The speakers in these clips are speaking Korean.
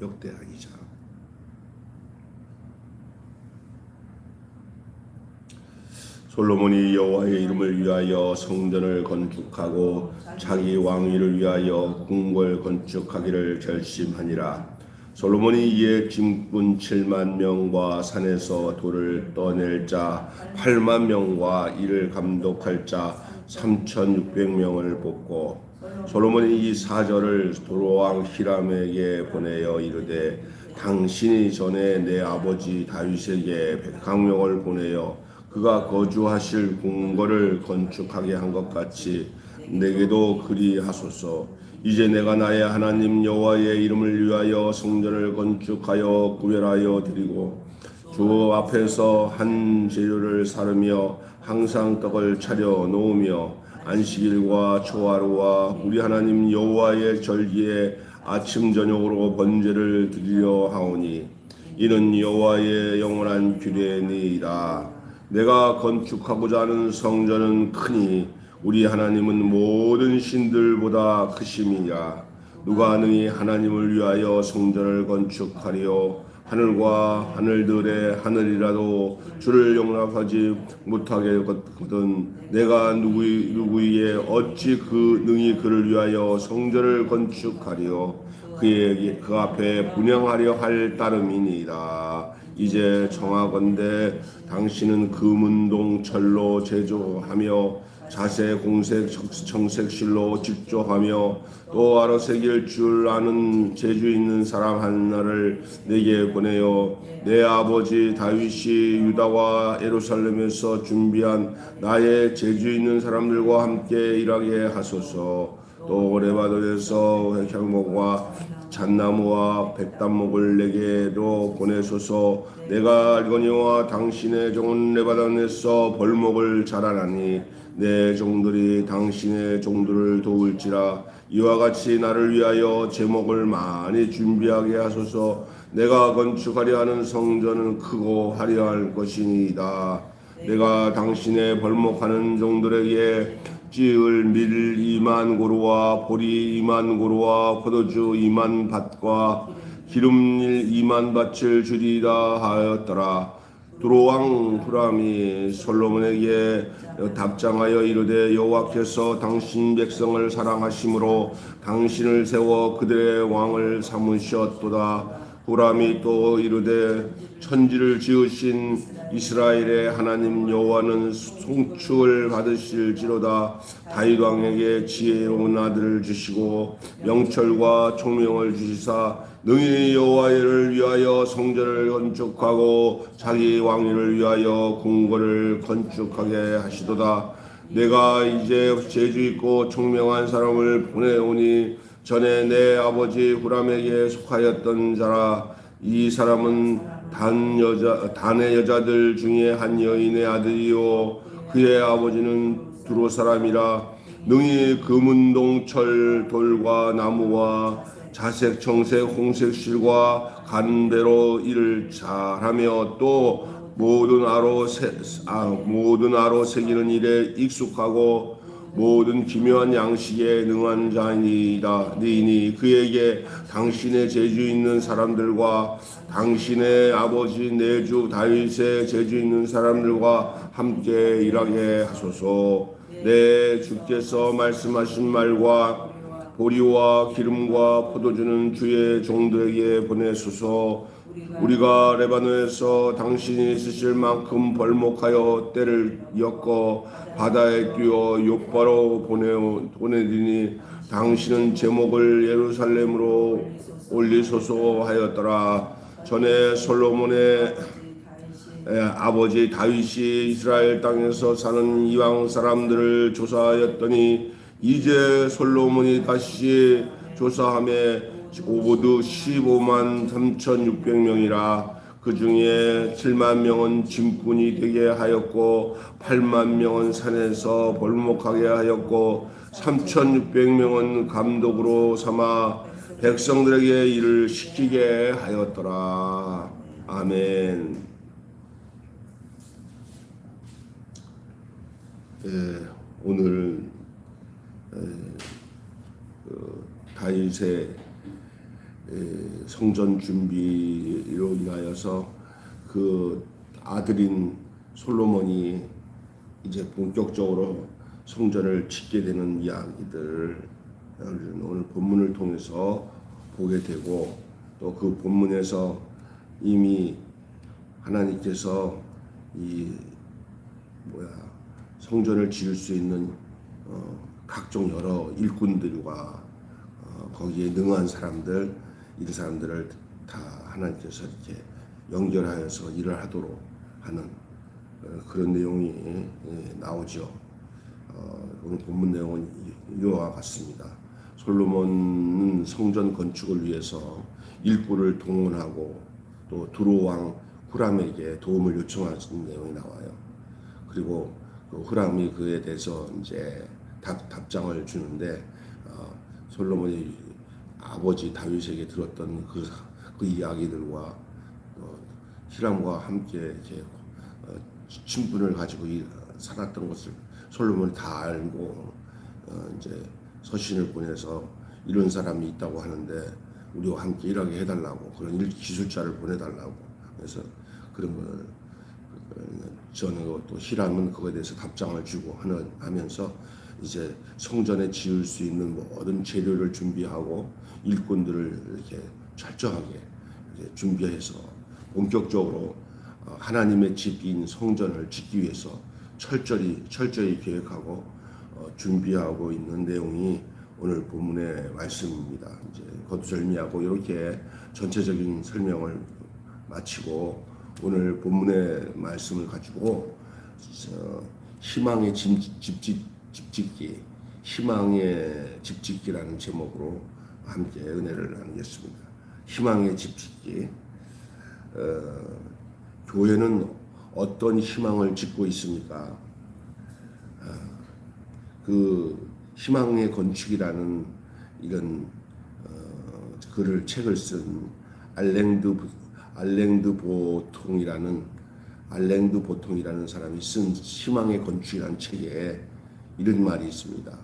역대하기자. 솔로몬이 여호와의 이름을 위하여 성전을 건축하고 자기 왕위를 위하여 궁궐 건축하기를 결심하니라. 솔로몬이 이에 짐꾼 7만 명과 산에서 돌을 떠낼 자 8만 명과 이를 감독할 자 3,600명을 뽑고, 솔로몬이 이 사절을 도로왕 히람에게 보내어 이르되, 당신이 전에 내 아버지 다윗에게 100명을 보내어 그가 거주하실 궁궐을 건축하게 한 것 같이 내게도 그리하소서. 이제 내가 나의 하나님 여호와의 이름을 위하여 성전을 건축하여 구별하여 드리고 주 앞에서 한 재료를 사르며 항상 떡을 차려 놓으며 안식일과 초하루와 우리 하나님 여호와의 절기에 아침 저녁으로 번제를 드리려 하오니 이는 여호와의 영원한 규례니이다. 내가 건축하고자 하는 성전은 크니 우리 하나님은 모든 신들보다 크심이라. 누가 능히 하나님을 위하여 성전을 건축하리요? 하늘과 하늘들의 하늘이라도 주를 용납하지 못하겠거든. 내가 누구에게 어찌 능히 그를 위하여 성전을 건축하리요? 그에게 그 앞에 분향하려 할 따름이니이다. 이제 청하건대 당신은 금은동 철로 제조하며 자색 공색 청색실로 직조하며 또 알아 새길 줄 아는 재주 있는 사람 하나를 내게 보내어 내 아버지 다윗이 유다와 예루살렘에서 준비한 나의 재주 있는 사람들과 함께 일하게 하소서. 또 레바논에서 향목과 잣나무와 백단목을 내게로 보내소서. 내가 알거니와 당신의 종은 레바논에서 벌목을 자라나니 내 종들이 당신의 종들을 도울지라. 이와 같이 나를 위하여 제목을 많이 준비하게 하소서. 내가 건축하려 하는 성전은 크고 화려할 것이니이다. 내가 당신의 벌목하는 종들에게 찌을 밀 2만 고루와 보리 2만 고루와 포도주 2만 밭과 기름일 2만 밭을 주리라 하였더라. 두로왕 후람이 솔로몬에게 답장하여 이르되, 여호와께서 당신 백성을 사랑하심으로 당신을 세워 그들의 왕을 삼으셨도다. 후람이 또 이르되, 천지를 지으신 이스라엘의 하나님 여호와는 송축을 받으실지로다. 다윗 왕에게 지혜로운 아들을 주시고 명철과 총명을 주시사 능히 여호와를 위하여 성전을 건축하고 자기 왕위를 위하여 궁궐을 건축하게 하시도다. 내가 이제 재주 있고 총명한 사람을 보내오니 전에 내 아버지 후람에게 속하였던 자라. 이 사람은 단의 여자들 중에 한 여인의 아들이요 그의 아버지는 두로 사람이라. 능히 금은동 철 돌과 나무와 자색 청색 홍색 실과 가는 대로 일을 잘하며 또 모든 아로 새기는 일에 익숙하고 모든 기묘한 양식에 능한 자니이다. 니니 그에게 당신의 재주 있는 사람들과 당신의 아버지 내주 다윗의 재주 있는 사람들과 함께 일하게 하소서. 내 주께서 말씀하신 말과 보리와 기름과 포도주는 주의 종들에게 보내소서. 우리가 레바논에서 당신이 쓰실 만큼 벌목하여 때를 엮어 바다에 띄워 욥바로 보내리니 당신은 제목을 예루살렘으로 올리소서 하였더라. 전에 솔로몬의 아버지 다윗이 이스라엘 땅에서 사는 이방 사람들을 조사하였더니 이제 솔로몬이 다시 조사함에 모두 15만 3,600명이라. 그 중에 7만 명은 짐꾼이 되게 하였고 8만 명은 산에서 벌목하게 하였고 3,600명은 감독으로 삼아 백성들에게 일을 시키게 하였더라. 아멘. 다윗의 성전 준비로 인하여서 그 아들인 솔로몬이 이제 본격적으로 성전을 짓게 되는 이야기들을 오늘 본문을 통해서 보게 되고, 또 그 본문에서 이미 하나님께서 이 성전을 지을 수 있는 각종 여러 일꾼들과 거기에 능한 사람들, 이 사람들을 다 하나님께서 이렇게 연결하여서 일을 하도록 하는 그런 내용이 나오죠. 오늘 본문 내용은 이와 같습니다. 솔로몬은 성전 건축을 위해서 일꾼을 동원하고 또 두로 왕 후람에게 도움을 요청하는 내용이 나와요. 그리고 그 후람이 그에 대해서 이제 답장을 주는데, 솔로몬이 아버지 다윗에게 들었던 그 이야기들과 히람과 함께 이렇게 친분을 가지고 살았던 것을 솔로몬이 다 알고 이제 서신을 보내서 이런 사람이 있다고 하는데 우리와 함께 일하게 해달라고, 그런 기술자를 보내달라고. 그래서 그런 걸 전하고, 또 히람은 그거에 대해서 답장을 주고 하면서 이제 성전에 지을 수 있는 모든 재료를 준비하고 일꾼들을 이렇게 철저하게 이렇게 준비해서 본격적으로 하나님의 집인 성전을 짓기 위해서 철저히 계획하고 준비하고 있는 내용이 오늘 본문의 말씀입니다. 이제 거두절미하고 이렇게 전체적인 설명을 마치고 오늘 본문의 말씀을 가지고 희망의 집짓기, 희망의 집짓기라는 제목으로 함께 은혜를 나누겠습니다. 희망의 집짓기. 교회는 어떤 희망을 짓고 있습니까? 그 희망의 건축이라는 이런 책을 쓴 알랭드 보통이라는 사람이 쓴 희망의 건축이라는 책에 이런 말이 있습니다.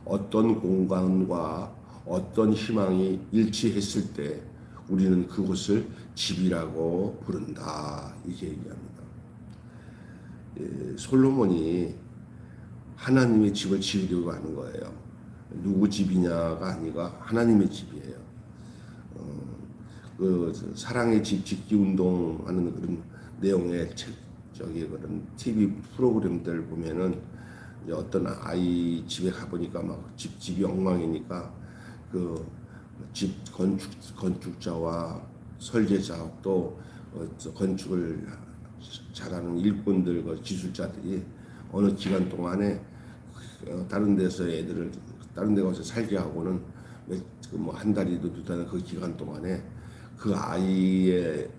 어떤 공간과 어떤 희망이 일치했을 때 우리는 그곳을 집이라고 부른다, 이렇게 얘기합니다. 솔로몬이 하나님의 집을 지으려고 하는 거예요. 누구 집이냐가 아니라 하나님의 집이에요. 그 사랑의 집 짓기 운동하는 그런 내용의 그런 TV 프로그램들 보면은 이제 어떤 아이 집에 가보니까 막 집이 엉망이니까 그 집 건축자와 설계자 또 건축을 잘하는 일꾼들, 기술자들이 어느 기간 동안에 다른 데서 애들을 다른 데 가서 살게 하고는 한 달이도 두 달 그 기간 동안에 그 아이의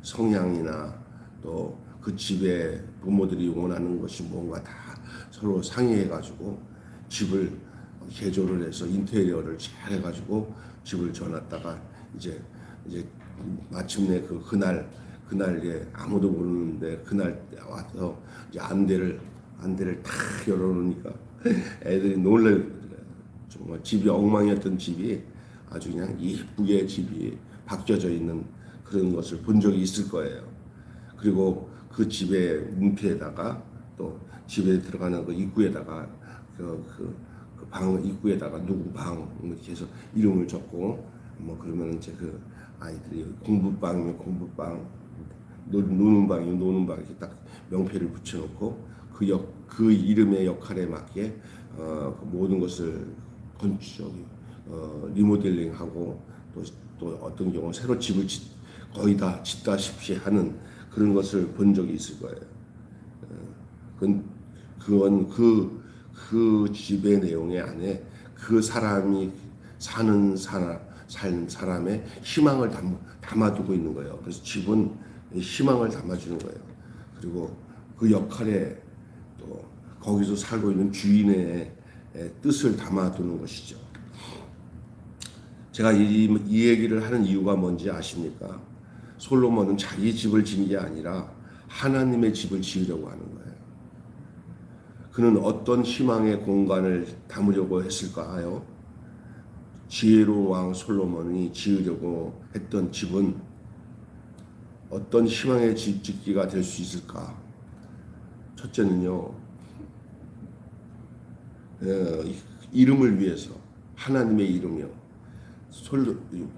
성향이나 또 그 집에 부모들이 원하는 것이 뭔가 다 서로 상의해가지고 집을 개조를 해서 인테리어를 잘 해가지고 집을 지어놨다가 이제 마침내 그날에 아무도 모르는데 그날 와서 이제 안대를 탁 열어놓으니까 애들이 놀래요. 정말 집이 엉망이었던 집이 아주 그냥 예쁘게 집이 바뀌어져 있는 그런 것을 본 적이 있을 거예요. 그리고 그 집의 문패에다가 또 집에 들어가는 그 입구에다가 그 방 입구에다가 누구 방 이렇게 해서 이름을 적고 그러면 이제 그 아이들이 공부방이면 공부방, 노는 방이면 노는 방 이렇게 딱 명패를 붙여놓고 그 이름의 역할에 맞게 모든 것을 리모델링하고 또 어떤 경우 새로 집을 거의 다 짓다시피 하는 그런 것을 본 적이 있을 거예요. 그건 그 집의 내용의 안에 그 사람이 사는 사람의 희망을 담아두고 있는 거예요. 그래서 집은 희망을 담아주는 거예요. 그리고 그 역할에 또 거기서 살고 있는 주인의 뜻을 담아두는 것이죠. 제가 이 얘기를 하는 이유가 뭔지 아십니까? 솔로몬은 자기 집을 지은 게 아니라 하나님의 집을 지으려고 하는 거예요. 그는 어떤 희망의 공간을 담으려고 했을까요? 지혜로운 왕 솔로몬이 지으려고 했던 집은 어떤 희망의 집 짓기가 될 수 있을까? 첫째는요, 이름을 위해서, 하나님의 이름이요.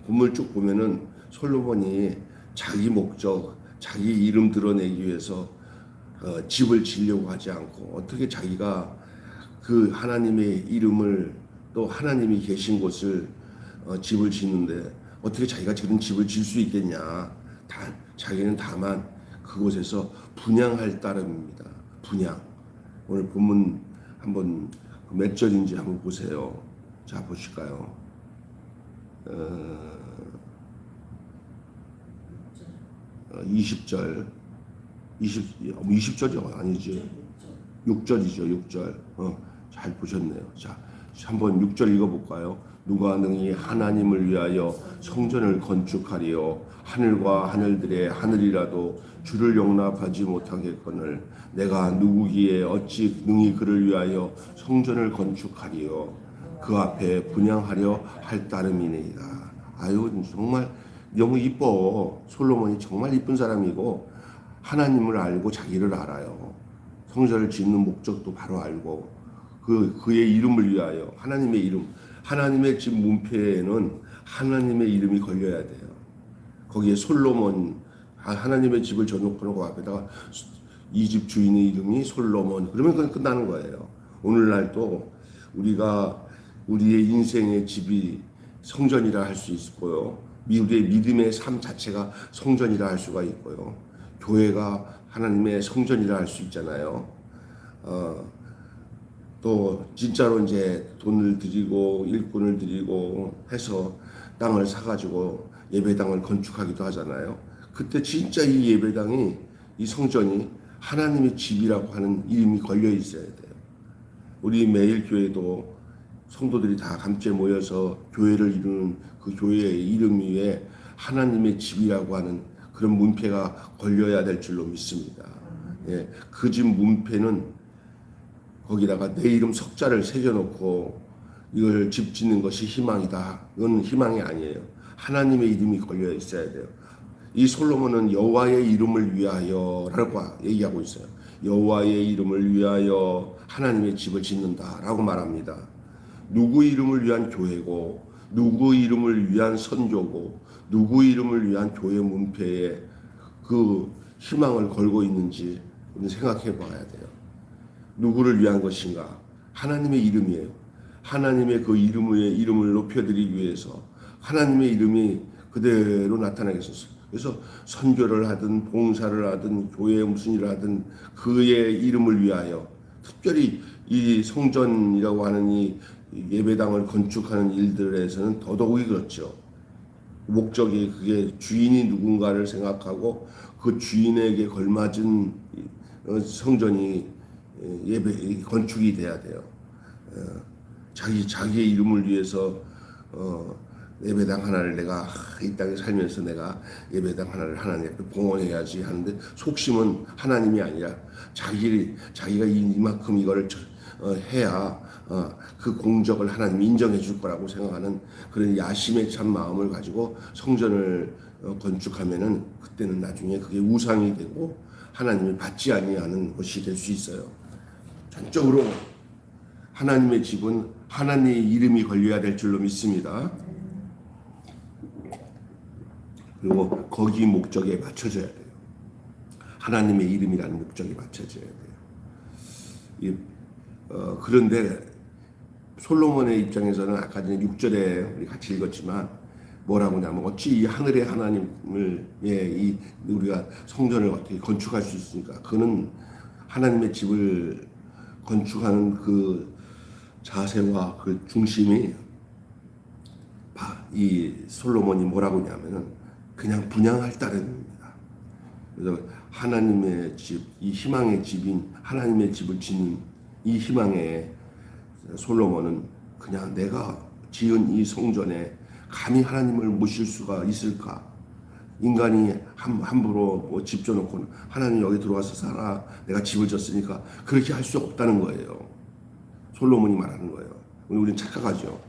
본문을 쭉 보면은 솔로몬이 자기 목적, 자기 이름 드러내기 위해서 집을 지으려고 하지 않고, 어떻게 자기가 그 하나님의 이름을, 또 하나님이 계신 곳을 집을 짓는데 어떻게 자기가 지은 집을 지을 수 있겠냐. 자기는 다만 그곳에서 분향할 따름입니다. 분향. 오늘 본문 한번 몇 절인지 한번 보세요. 자, 보실까요? 20절. 20절이 아니지. 6절이죠. 6절. 잘 보셨네요. 자, 한번 6절 읽어볼까요? 누가 능히 하나님을 위하여 성전을 건축하리요. 하늘과 하늘들의 하늘이라도 주를 용납하지 못하겠거늘 내가 누구기에 어찌 능히 그를 위하여 성전을 건축하리요. 그 앞에 분향하려 할 따름이니이다. 아유, 정말 너무 이뻐. 솔로몬이 정말 이쁜 사람이고 하나님을 알고 자기를 알아요. 성전을 짓는 목적도 바로 알고 그의 이름을 위하여 하나님의 이름, 하나님의 집 문패에는 하나님의 이름이 걸려야 돼요. 거기에 솔로몬, 하나님의 집을 져놓고 그 앞에다가 이 집 주인의 이름이 솔로몬, 그러면 그건 끝나는 거예요. 오늘날도 우리가 우리의 인생의 집이 성전이라 할 수 있고요. 우리의 믿음의 삶 자체가 성전이라 할 수가 있고요. 교회가 하나님의 성전이라 할 수 있잖아요. 또 진짜로 이제 돈을 드리고 일꾼을 드리고 해서 땅을 사가지고 예배당을 건축하기도 하잖아요. 그때 진짜 이 예배당이, 이 성전이 하나님의 집이라고 하는 이름이 걸려 있어야 돼요. 우리 매일 교회도 성도들이 다 함께 모여서 교회를 이루는 그 교회의 이름 위에 하나님의 집이라고 하는 그런 문패가 걸려야 될 줄로 믿습니다. 예, 그 집 문패는 거기다가 내 이름 석자를 새겨놓고 이걸 집 짓는 것이 희망이다. 이건 희망이 아니에요. 하나님의 이름이 걸려 있어야 돼요. 이 솔로몬은 여호와의 이름을 위하여라고 얘기하고 있어요. 여호와의 이름을 위하여 하나님의 집을 짓는다라고 말합니다. 누구 이름을 위한 교회고, 누구 이름을 위한 선교고, 누구 이름을 위한 교회 문패에 그 희망을 걸고 있는지 우리는 생각해 봐야 돼요. 누구를 위한 것인가? 하나님의 이름이에요. 하나님의 그 이름을 높여드리기 위해서 하나님의 이름이 그대로 나타나겠어요. 그래서 선교를 하든 봉사를 하든 교회에 무슨 일을 하든 그의 이름을 위하여, 특별히 이 성전이라고 하는 이 예배당을 건축하는 일들에서는 더더욱이 그렇죠. 목적이 그게 주인이 누군가를 생각하고 그 주인에게 걸맞은 성전이 예배 건축이 돼야 돼요. 자기의 이름을 위해서 예배당 하나를 내가 이 땅에 살면서 내가 예배당 하나를 하나님 앞에 봉헌해야지 하는데 속심은 하나님이 아니라 자기가 이만큼 이거를 해야 그 공적을 하나님이 인정해 줄 거라고 생각하는 그런 야심의 참 마음을 가지고 성전을 건축하면은 그때는 나중에 그게 우상이 되고 하나님이 받지 아니하는 것이 될 수 있어요. 전적으로 하나님의 집은 하나님의 이름이 걸려야 될 줄로 믿습니다. 그리고 거기 목적에 맞춰져야 돼요. 하나님의 이름이라는 목적에 맞춰져야 돼요. 그런데 솔로몬의 입장에서는 아까 전에 6절에 우리 같이 읽었지만 뭐라고 하냐면 어찌 이 하늘의 하나님을 우리가 성전을 어떻게 건축할 수 있습니까? 그는 하나님의 집을 건축하는 그 자세와 그 중심이 이 솔로몬이 뭐라고 하냐면은 그냥 분향할 따름입니다. 그래서 하나님의 집, 이 희망의 집인 하나님의 집을 짓는 이 희망에 솔로몬은 그냥 내가 지은 이 성전에 감히 하나님을 모실 수가 있을까? 인간이 함부로 뭐 집 져놓고 하나님 여기 들어와서 살아. 내가 집을 졌으니까 그렇게 할 수 없다는 거예요. 솔로몬이 말하는 거예요. 우리는 착각하죠.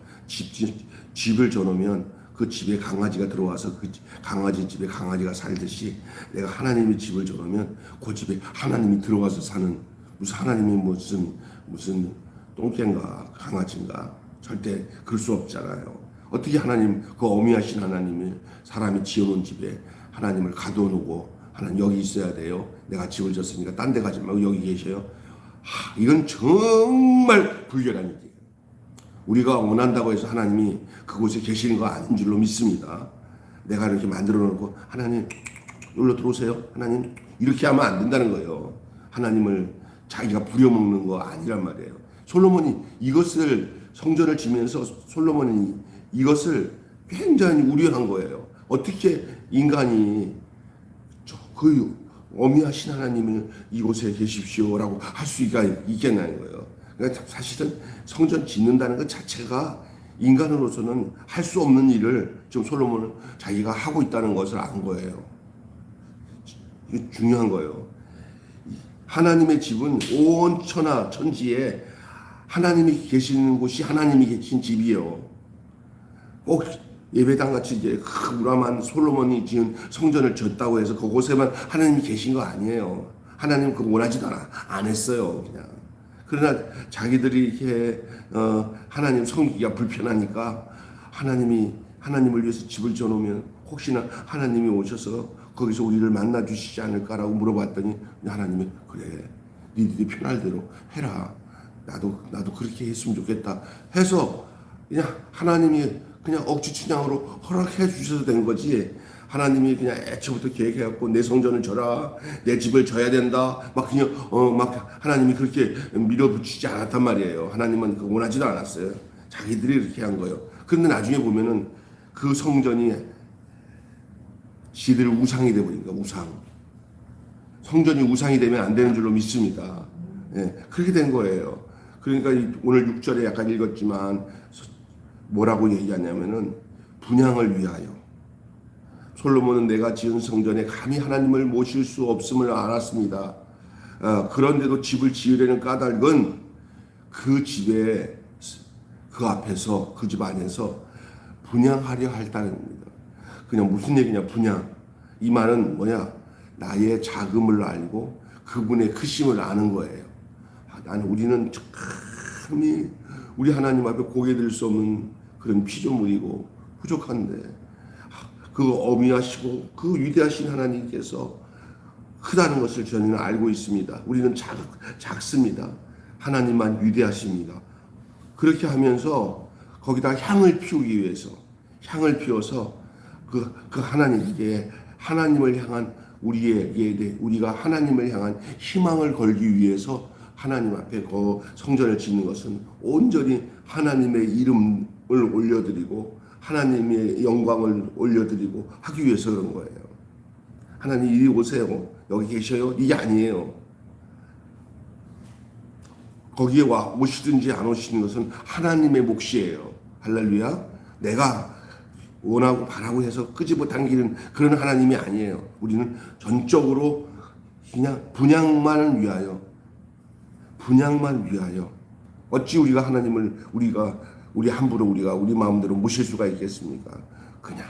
집을 줘놓으면 그 집에 강아지가 들어와서 그 강아지 집에 강아지가 살듯이 내가 하나님의 집을 줘놓으면 그 집에 하나님이 들어와서 사는, 무슨 하나님이 무슨 똥개인가 강아지인가, 절대 그럴 수 없잖아요. 어떻게 하나님, 그 어미하신 하나님이 사람이 지어놓은 집에 하나님을 가둬놓고 하나님 여기 있어야 돼요, 내가 집을 줬으니까 딴 데 가지 말고 여기 계셔요. 이건 정말 불결한 일이에요. 우리가 원한다고 해서 하나님이 그곳에 계시는 거 아닌 줄로 믿습니다. 내가 이렇게 만들어 놓고 하나님 놀러 들어오세요, 하나님, 이렇게 하면 안 된다는 거예요. 하나님을 자기가 부려먹는 거 아니란 말이에요. 솔로몬이 이것을, 성전을 지면서 솔로몬이 이것을 굉장히 우려한 거예요. 어떻게 인간이 그 어미하신 하나님을 이곳에 계십시오라고 할 수가 있겠냐는 거예요. 그러니까 사실은 성전 짓는다는 것 자체가 인간으로서는 할 수 없는 일을 지금 솔로몬은 자기가 하고 있다는 것을 안 거예요. 이게 중요한 거예요. 하나님의 집은 온 천하 천지에 하나님이 계시는 곳이 하나님이 계신 집이에요. 꼭 예배당 같이 이제 우람한 솔로몬이 지은 성전을 졌다고 해서 그곳에만 하나님이 계신 거 아니에요. 하나님 그거 원하지도 안 했어요, 그냥. 그러나 자기들이 이렇게 하나님 섬기기가 불편하니까 하나님을 위해서 집을 져놓으면 혹시나 하나님이 오셔서 거기서 우리를 만나 주시지 않을까라고 물어봤더니 하나님이 그래, 니들이 편할 대로 해라. 나도 그렇게 했으면 좋겠다 해서 그냥 하나님이 그냥 억지 춘향으로 허락해 주셔서 된 거지, 하나님이 그냥 애초부터 계획해갖고 내 성전을 져라, 내 집을 져야 된다, 막 그냥 막 하나님이 그렇게 밀어붙이지 않았단 말이에요. 하나님은 그거 원하지도 않았어요. 자기들이 이렇게 한 거예요. 그런데 나중에 보면은 그 성전이 지들 우상이 되버린 거야. 성전이 우상이 되면 안 되는 줄로 믿습니다. 예, 그렇게 된 거예요. 그러니까 오늘 6절에 약간 읽었지만 뭐라고 얘기하냐면은 분향을 위하여. 솔로몬은 내가 지은 성전에 감히 하나님을 모실 수 없음을 알았습니다. 그런데도 집을 지으려는 까닭은 그 집에, 그 앞에서, 그 집 안에서 분향하려 할다는 겁니다. 그냥 무슨 얘기냐, 분향. 이 말은 뭐냐, 나의 작음을 알고 그분의 크심을 아는 거예요. 우리는 감히 우리 하나님 앞에 고개 들 수 없는 그런 피조물이고 부족한데, 그 어미하시고 그 위대하신 하나님께서 크다는 것을 저희는 알고 있습니다. 우리는 작습니다. 하나님만 위대하십니다. 그렇게 하면서 거기다 향을 피우기 위해서, 향을 피워서 그 하나님께, 하나님을 향한 우리가 하나님을 향한 희망을 걸기 위해서 하나님 앞에 그 성전을 짓는 것은 온전히 하나님의 이름을 올려드리고 하나님의 영광을 올려드리고 하기 위해서 그런 거예요. 하나님 이리 오세요, 여기 계셔요, 이게 아니에요. 거기에 오시든지 안 오시는 것은 하나님의 몫이에요. 할렐루야. 내가 원하고 바라고 해서 끄집어 당기는 그런 하나님이 아니에요. 우리는 전적으로 그냥 분향만 위하여. 어찌 우리가 하나님을 우리 함부로 우리 마음대로 모실 수가 있겠습니까? 그냥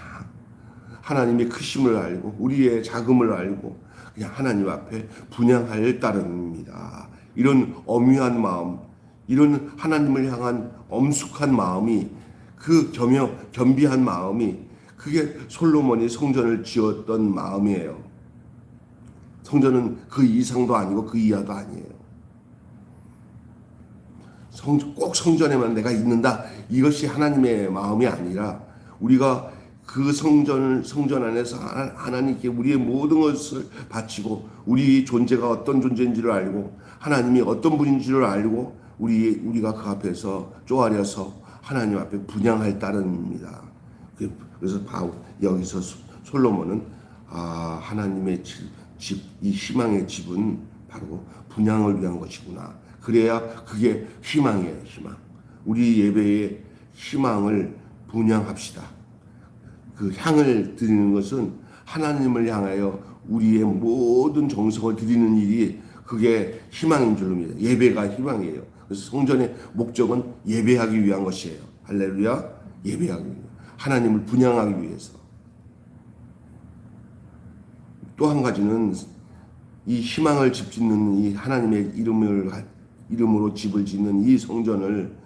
하나님의 크심을 알고 우리의 작음을 알고 그냥 하나님 앞에 분향할 따름입니다. 이런 엄유한 마음, 이런 하나님을 향한 엄숙한 마음이, 그 겸비한 마음이, 그게 솔로몬이 성전을 지었던 마음이에요. 성전은 그 이상도 아니고 그 이하도 아니에요. 꼭 성전에만 내가 있는다, 이것이 하나님의 마음이 아니라 우리가 그 성전 안에서 하나님께 우리의 모든 것을 바치고 우리 존재가 어떤 존재인지를 알고 하나님이 어떤 분인지를 알고 우리가 그 앞에서 쪼아려서 하나님 앞에 분향할 따름입니다. 그래서 여기서 솔로몬은 하나님의 집, 이 희망의 집은 바로 분향을 위한 것이구나. 그래야 그게 희망이에요, 희망. 우리 예배의 희망을 분향합시다. 그 향을 드리는 것은 하나님을 향하여 우리의 모든 정성을 드리는 일이 그게 희망인 줄로 믿어요. 예배가 희망이에요. 그래서 성전의 목적은 예배하기 위한 것이에요. 할렐루야. 예배하기 위해, 하나님을 분양하기 위해서. 또 한 가지는 이 희망을 집짓는 이 하나님의 이름으로 집을 짓는 이 성전을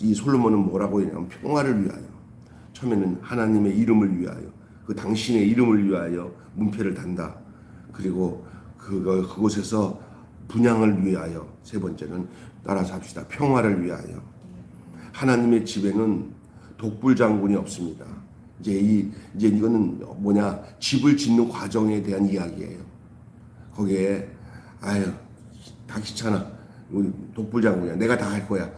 이 솔로몬은 뭐라고 했냐면 평화를 위하여. 처음에는 하나님의 이름을 위하여, 그 당신의 이름을 위하여 문패를 단다. 그리고 그곳에서 분양을 위하여. 세 번째는 따라서 합시다. 평화를 위하여. 하나님의 집에는 독불 장군이 없습니다. 이제 이거는 뭐냐, 집을 짓는 과정에 대한 이야기예요. 거기에 다 귀찮아. 우리 독불 장군이야. 내가 다 할 거야.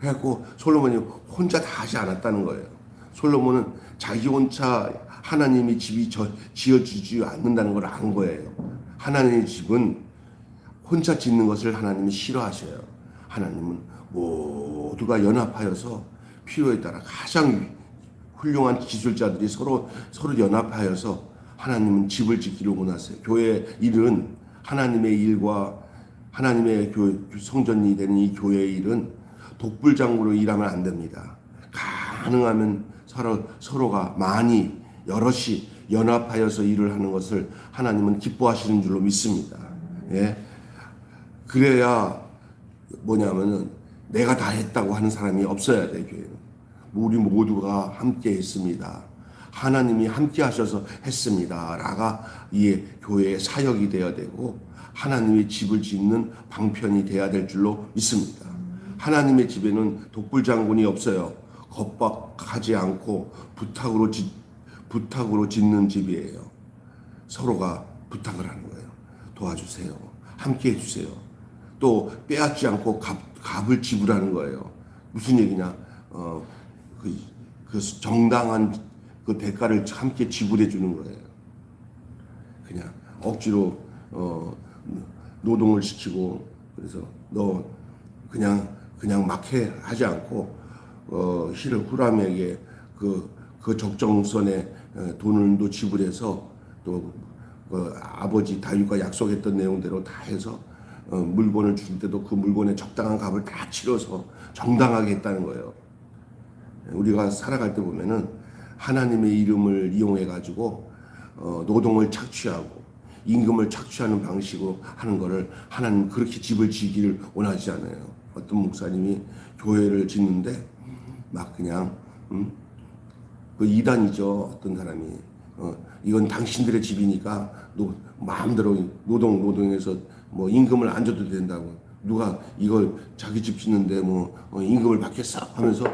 해갖고 솔로몬이 혼자 다 하지 않았다는 거예요. 솔로몬은 자기 혼자 하나님이 집이 지어주지 않는다는 걸 안 거예요. 하나님의 집은 혼자 짓는 것을 하나님이 싫어하셔요. 하나님은 모두가 연합하여서 필요에 따라 가장 훌륭한 기술자들이 서로 연합하여서 하나님은 집을 짓기를 원하세요. 교회 일은 하나님의 일과 하나님의 성전이 되는 이 교회의 일은 독불장구로 일하면 안 됩니다. 가능하면 서로가 많이 여럿이 연합하여서 일을 하는 것을 하나님은 기뻐하시는 줄로 믿습니다. 예. 그래야 뭐냐면은 내가 다 했다고 하는 사람이 없어야 돼, 교회는. 우리 모두가 함께 했습니다. 하나님이 함께 하셔서 했습니다. 라가 이 교회의 사역이 되어야 되고 하나님의 집을 짓는 방편이 되어야 될 줄로 믿습니다. 하나님의 집에는 독불장군이 없어요. 겁박하지 않고 부탁으로 짓는 집이에요. 서로가 부탁을 하는 거예요. 도와주세요. 함께 해주세요. 또 빼앗지 않고 값을 지불하는 거예요. 무슨 얘기냐? 그 정당한 그 대가를 함께 지불해 주는 거예요. 그냥 억지로 노동을 시키고, 그래서 너 그냥 막 하지 않고 후람에게 그 적정선에 돈을 지불해서 또 아버지 다윗과 약속했던 내용대로 다 해서 물건을 줄 때도 그 물건의 적당한 값을 다 치러서 정당하게 했다는 거예요. 우리가 살아갈 때 보면은 하나님의 이름을 이용해 가지고 노동을 착취하고 임금을 착취하는 방식으로 하는 거를 하나님 그렇게 집을 지기를 원하지 않아요. 어떤 목사님이 교회를 짓는데 막 그냥 그 이단이죠. 어떤 사람이 이건 당신들의 집이니까 마음대로 노동해서 뭐 임금을 안 줘도 된다고. 누가 이걸 자기 집 짓는데 뭐 임금을 받겠어 하면서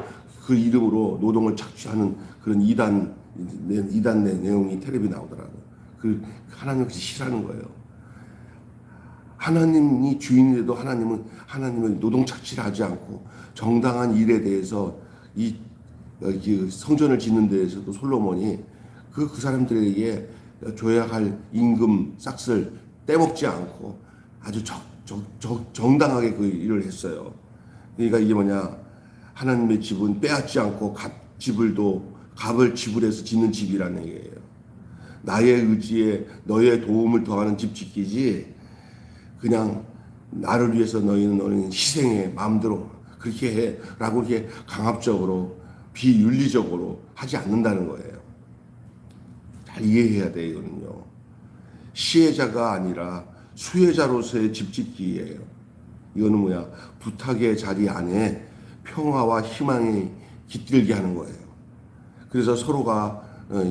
그 이름으로 노동을 착취하는 그런 이단 내용이 텔레비 나오더라고요. 그 하나님 그것이 싫어하는 거예요. 하나님이 주인인데도 하나님은 노동 착취를 하지 않고 정당한 일에 대해서 이 성전을 짓는 데에서도 솔로몬이 그 사람들에게 줘야 할 임금 싹을 떼먹지 않고 아주 정당하게 그 일을 했어요. 그러니까 이게 뭐냐, 하나님의 집은 빼앗지 않고 값을 지불해서 짓는 집이라는 얘기예요. 나의 의지에 너의 도움을 더하는 집 짓기지, 그냥 나를 위해서 너는 희생해, 마음대로 그렇게 해 라고 이렇게 강압적으로 비윤리적으로 하지 않는다는 거예요. 잘 이해해야 돼요. 이거는요, 시혜자가 아니라 수혜자로서의 집 짓기예요. 이거는 뭐야, 부탁의 자리 안에 평화와 희망이 깃들게 하는 거예요. 그래서 서로가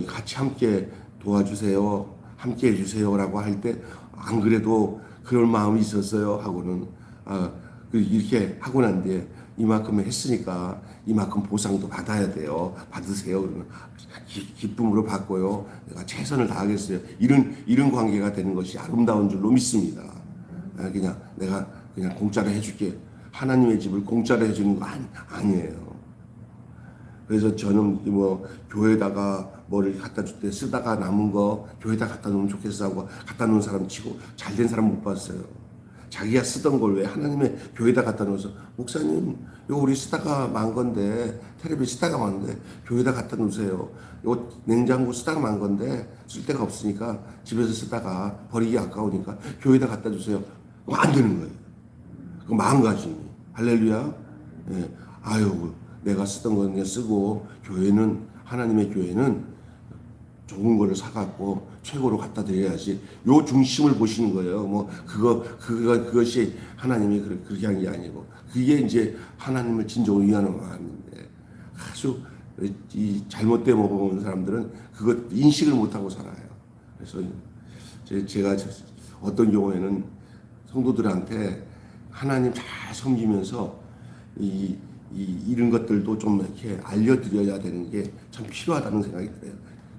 같이 함께 도와주세요, 함께 해주세요라고 할 때 안 그래도 그럴 마음이 있었어요 하고는 이렇게 하고 난 뒤에 이만큼 했으니까 이만큼 보상도 받아야 돼요. 받으세요. 그러면 기쁨으로 받고요. 내가 최선을 다하겠어요. 이런 관계가 되는 것이 아름다운 줄로 믿습니다. 내가 그냥 공짜로 해줄게. 하나님의 집을 공짜로 해주는 거 아니에요. 그래서 저는 뭐 교회에다가 뭐를 갖다 줄 때 쓰다가 남은 거 교회에다 갖다 놓으면 좋겠어 하고 갖다 놓은 사람 치고 잘된 사람 못 봤어요. 자기가 쓰던 걸 왜 하나님의 교회에다 갖다 놓아서, 목사님 이거 우리 쓰다가 만 건데, 텔레비 쓰다가 만 건데 교회에다 갖다 놓으세요. 이거 냉장고 쓰다가 만 건데 쓸 데가 없으니까 집에서 쓰다가 버리기 아까우니까 교회에다 갖다 주세요. 그거 안 되는 거예요. 그 마음가짐이. 할렐루야. 예. 아유, 내가 쓰던 건 그냥 쓰고, 교회는, 하나님의 교회는 좋은 거를 사갖고 최고로 갖다 드려야지. 요 중심을 보시는 거예요. 뭐 그것이 하나님이 그렇게 한 게 아니고, 그게 이제 하나님을 진정으로 위하는 마음인데, 아주 이 잘못된 먹어보는 사람들은 그것 인식을 못하고 살아요. 그래서 제가 어떤 경우에는 성도들한테 하나님 잘 섬기면서 이런 것들도 좀 이렇게 알려드려야 되는 게 참 필요하다는 생각이 들어요.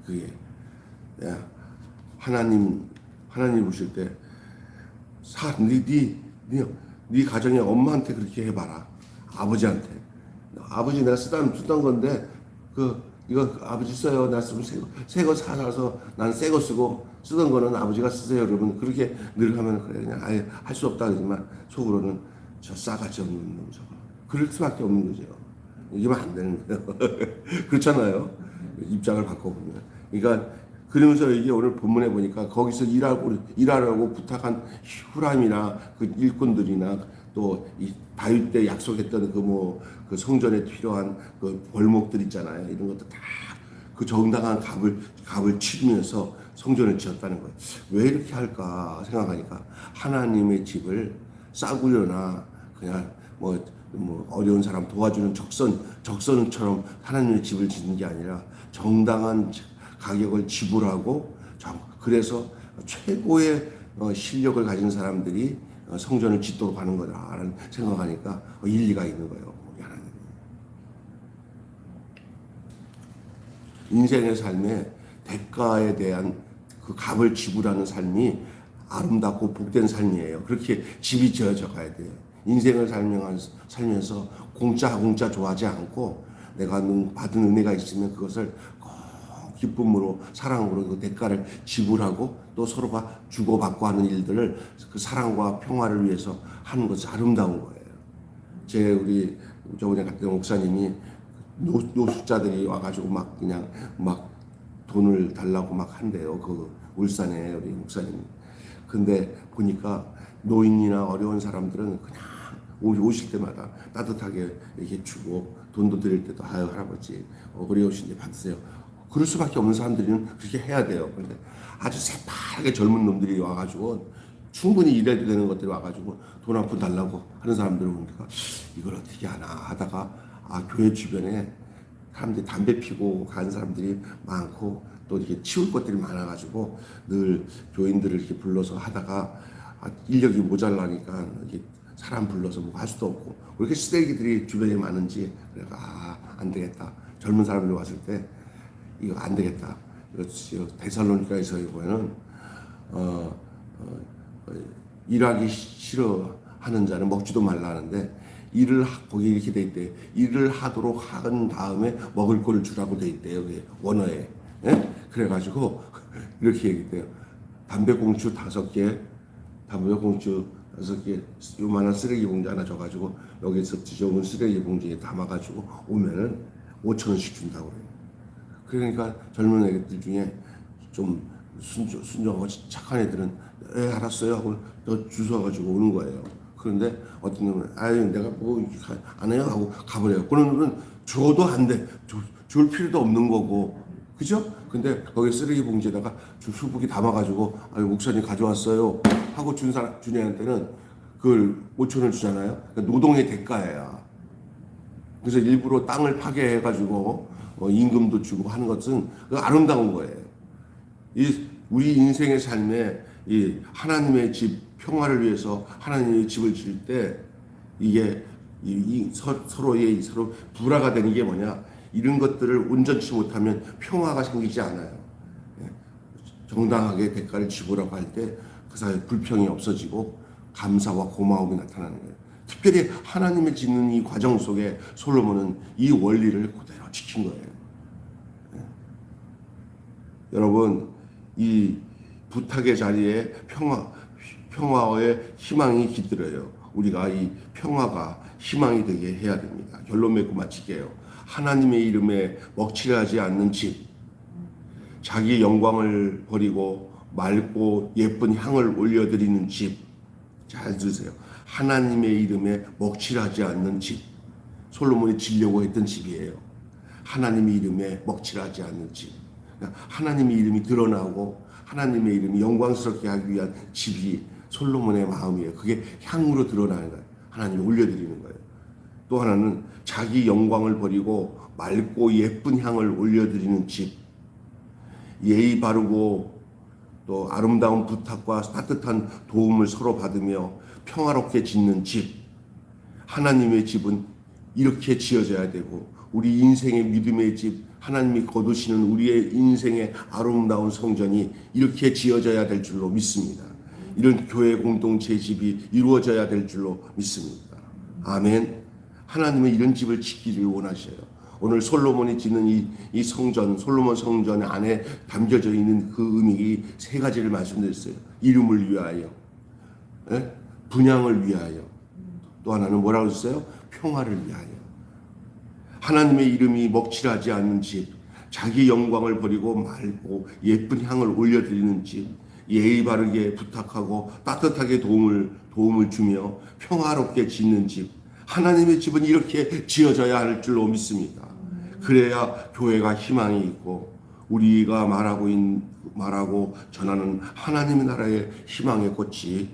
그게 하나님 보실 때 네 가정에 엄마한테 그렇게 해봐라. 아버지한테. 아버지 내가 쓰던 건데 이거 아버지 써요. 나 쓰면 새거 사서 난 새 거 쓰고, 쓰던 거는 아버지가 쓰세요. 여러분 그렇게 늘 하면 그래, 그냥 아예 할 수 없다 그러지만 속으로는 저 싸가지 없는 놈 저거. 그럴 수밖에 없는 거죠. 이러면 안 되는 거예요. 그렇잖아요. 입장을 바꿔보면. 그러니까 그러면서 이게 오늘 본문에 보니까 거기서 일하라고 부탁한 후람이나 그 일꾼들이나 또 이 다윗 때 약속했던 그 성전에 필요한 그 벌목들 있잖아요. 이런 것도 다 그 정당한 값을 치르면서 성전을 지었다는 거예요. 왜 이렇게 할까 생각하니까 하나님의 집을 싸구려나 그냥 뭐 어려운 사람 도와주는 적선처럼 하나님의 집을 짓는 게 아니라 정당한 가격을 지불하고, 그래서 최고의 실력을 가진 사람들이 성전을 짓도록 하는 거다라는 생각하니까 일리가 있는 거예요. 하나님. 인생의 삶에 대가에 대한 그 값을 지불하는 삶이 아름답고 복된 삶이에요. 그렇게 집이 지어져 가야 돼요. 인생을 살면서 공짜 좋아하지 않고, 내가 받은 은혜가 있으면 그것을 기쁨으로, 사랑으로 그 대가를 지불하고 또 서로가 주고받고 하는 일들을 그 사랑과 평화를 위해서 하는 것이 아름다운 거예요. 우리 저번에 갔던 목사님이 노숙자들이 와가지고 그냥 돈을 달라고 한대요. 그 울산에 우리 목사님. 근데 보니까 노인이나 어려운 사람들은 그냥 오실 때마다 따뜻하게 이렇게 주고, 돈도 드릴 때도 아유 할아버지 어려우신데 받으세요. 그럴 수밖에 없는 사람들은 그렇게 해야 돼요. 그런데 아주 새파랗게 젊은 놈들이 와가지고 충분히 일해도 되는 것들이 와가지고 돈 한 푼 달라고 하는 사람들을 보니까 이걸 어떻게 하나 하다가, 교회 주변에 사람들이 담배 피고 간 사람들이 많고 또 이렇게 치울 것들이 많아가지고 늘 교인들을 이렇게 불러서 하다가 인력이 모자라니까 이렇게 사람 불러서 뭐 할 수도 없고, 왜 이렇게 쓰레기들이 주변에 많은지, 그래가 안 되겠다. 젊은 사람들이 왔을 때 이거 안 되겠다. 데살로니가에서 보면은 일하기 싫어하는 자는 먹지도 말라 하는데, 거기 이렇게 돼 있대. 일을 하도록 한 다음에 먹을 거를 주라고 돼 있대요. 원어에. 예? 그래가지고 이렇게 얘기돼요. 담배꽁초 5개, 요만한 쓰레기 봉지 하나 줘가지고 여기서 지저분 쓰레기 봉지에 담아가지고 오면은 5,000원씩 준다고 그래요. 그러니까 젊은 애들 중에 좀 순정하고 착한 애들은 알았어요 하고 또 주워가지고 오는 거예요. 그런데 어떤 놈은 내가 뭐 안 해요 하고 가버려요. 그런 놈은 줘도 안 돼. 줄 필요도 없는 거고, 그죠? 근데 거기 쓰레기 봉지에다가 수북이 담아가지고 목사님 가져왔어요 하고 준 애한테는 그걸 5,000원 주잖아요. 그러니까 노동의 대가예요. 그래서 일부러 땅을 파괴해가지고 임금도 주고 하는 것은 아름다운 거예요. 우리 인생의 삶에 이 하나님의 집, 평화를 위해서 하나님의 집을 지을 때 이게 서로 불화가 되는 게 뭐냐? 이런 것들을 온전치 못하면 평화가 생기지 않아요. 정당하게 대가를 지불하고 할 때 그 사이에 불평이 없어지고 감사와 고마움이 나타나는 거예요. 특별히 하나님의 짓는 이 과정 속에 솔로몬은 이 원리를 그대로 지킨 거예요. 여러분, 이 부탁의 자리에 평화의 희망이 깃들어요. 우리가 이 평화가 희망이 되게 해야 됩니다. 결론 맺고 마칠게요. 하나님의 이름에 먹칠하지 않는 집, 자기 영광을 버리고 맑고 예쁜 향을 올려드리는 집. 잘 들으세요. 하나님의 이름에 먹칠하지 않는 집, 솔로몬이 지려고 했던 집이에요. 하나님의 이름에 먹칠하지 않는 집. 그러니까 하나님의 이름이 드러나고 하나님의 이름이 영광스럽게 하기 위한 집이 솔로몬의 마음이에요. 그게 향으로 드러나는 거예요. 하나님이 올려드리는 거예요. 또 하나는 자기 영광을 버리고 맑고 예쁜 향을 올려드리는 집. 예의 바르고 또 아름다운 부탁과 따뜻한 도움을 서로 받으며 평화롭게 짓는 집. 하나님의 집은 이렇게 지어져야 되고 우리 인생의 믿음의 집, 하나님이 거두시는 우리의 인생의 아름다운 성전이 이렇게 지어져야 될 줄로 믿습니다. 이런 교회 공동체 집이 이루어져야 될 줄로 믿습니다. 아멘. 하나님은 이런 집을 짓기를 원하셔요. 오늘 솔로몬이 짓는 이 성전, 솔로몬 성전 안에 담겨져 있는 그 의미가 세 가지를 말씀드렸어요. 이름을 위하여, 분향을 위하여, 또 하나는 뭐라고 했어요? 평화를 위하여. 하나님의 이름이 먹칠하지 않는 집, 자기 영광을 버리고 맑고 예쁜 향을 올려드리는 집, 예의 바르게 부탁하고 따뜻하게 도움을 주며 평화롭게 짓는 집. 하나님의 집은 이렇게 지어져야 할 줄로 믿습니다. 그래야 교회가 희망이 있고 우리가 말하고 전하는 하나님의 나라의 희망이 꽃이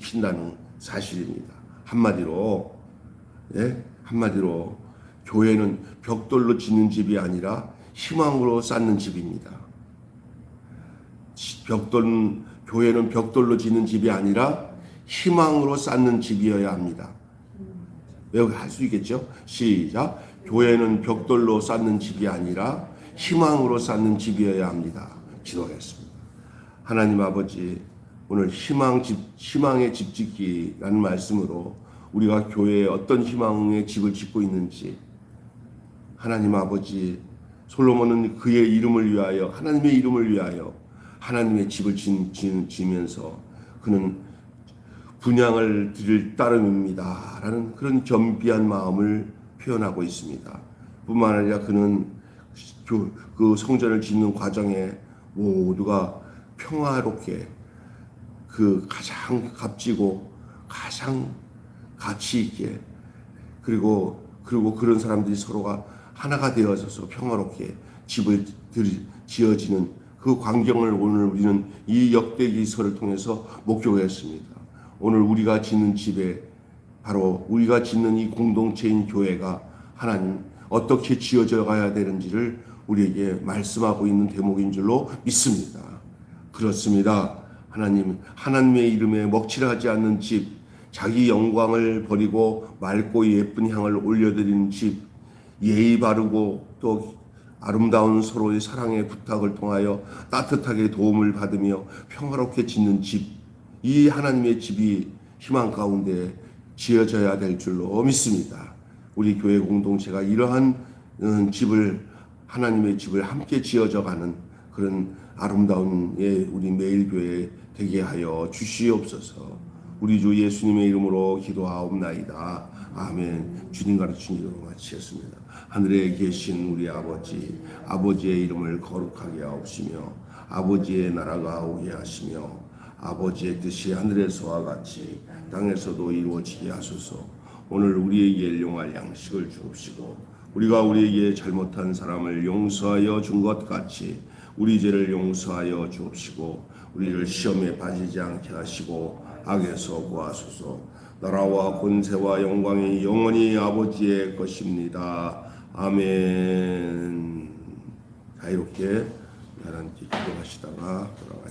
핀다는 사실입니다. 한마디로 교회는 벽돌로 짓는 집이 아니라 희망으로 쌓는 집입니다. 교회는 벽돌로 짓는 집이 아니라 희망으로 쌓는 집이어야 합니다. 할 수 있겠죠? 시작. 교회는 벽돌로 쌓는 집이 아니라 희망으로 쌓는 집이어야 합니다. 기도하겠습니다. 하나님 아버지, 오늘 희망의 집 짓기라는 말씀으로 우리가 교회에 어떤 희망의 집을 짓고 있는지, 하나님 아버지, 솔로몬은 그의 이름을 위하여, 하나님의 이름을 위하여 하나님의 집을 지으면서 그는 분향을 드릴 따름입니다 라는 그런 겸비한 마음을 표현하고 있습니다. 뿐만 아니라 그는 그 성전을 짓는 과정에 모두가 평화롭게 그 가장 값지고 가장 가치 있게 그리고 그런 사람들이 서로가 하나가 되어서 평화롭게 집을 지어지는 그 광경을 오늘 우리는 이 역대기서를 통해서 목격했습니다. 오늘 우리가 짓는 집에 바로 우리가 짓는 이 공동체인 교회가 하나님 어떻게 지어져 가야 되는지를 우리에게 말씀하고 있는 대목인 줄로 믿습니다. 그렇습니다. 하나님의 이름에 먹칠하지 않는 집, 자기 영광을 버리고 맑고 예쁜 향을 올려드리는 집, 예의 바르고 또 아름다운 서로의 사랑의 부탁을 통하여 따뜻하게 도움을 받으며 평화롭게 짓는 집, 이 하나님의 집이 희망 가운데 지어져야 될 줄로 믿습니다. 우리 교회 공동체가 이러한 하나님의 집을 함께 지어져가는 그런 아름다운 우리 매일교회 되게 하여 주시옵소서. 우리 주 예수님의 이름으로 기도하옵나이다. 아멘. 주님 가르친 이름으로 마치겠습니다. 하늘에 계신 우리 아버지의 이름을 거룩하게 하옵시며 아버지의 나라가 오게 하시며 아버지의 뜻이 하늘에서와 같이 땅에서도 이루어지게 하소서. 오늘 우리에게 일용할 양식을 주옵시고 우리가 우리에게 잘못한 사람을 용서하여 준 것 같이 우리 죄를 용서하여 주옵시고 우리를 시험에 빠지지 않게 하시고 악에서 구하소서. 나라와 권세와 영광이 영원히 아버지의 것입니다. 아멘. 자유롭게 하나님께 기도하시다가 돌아가시다.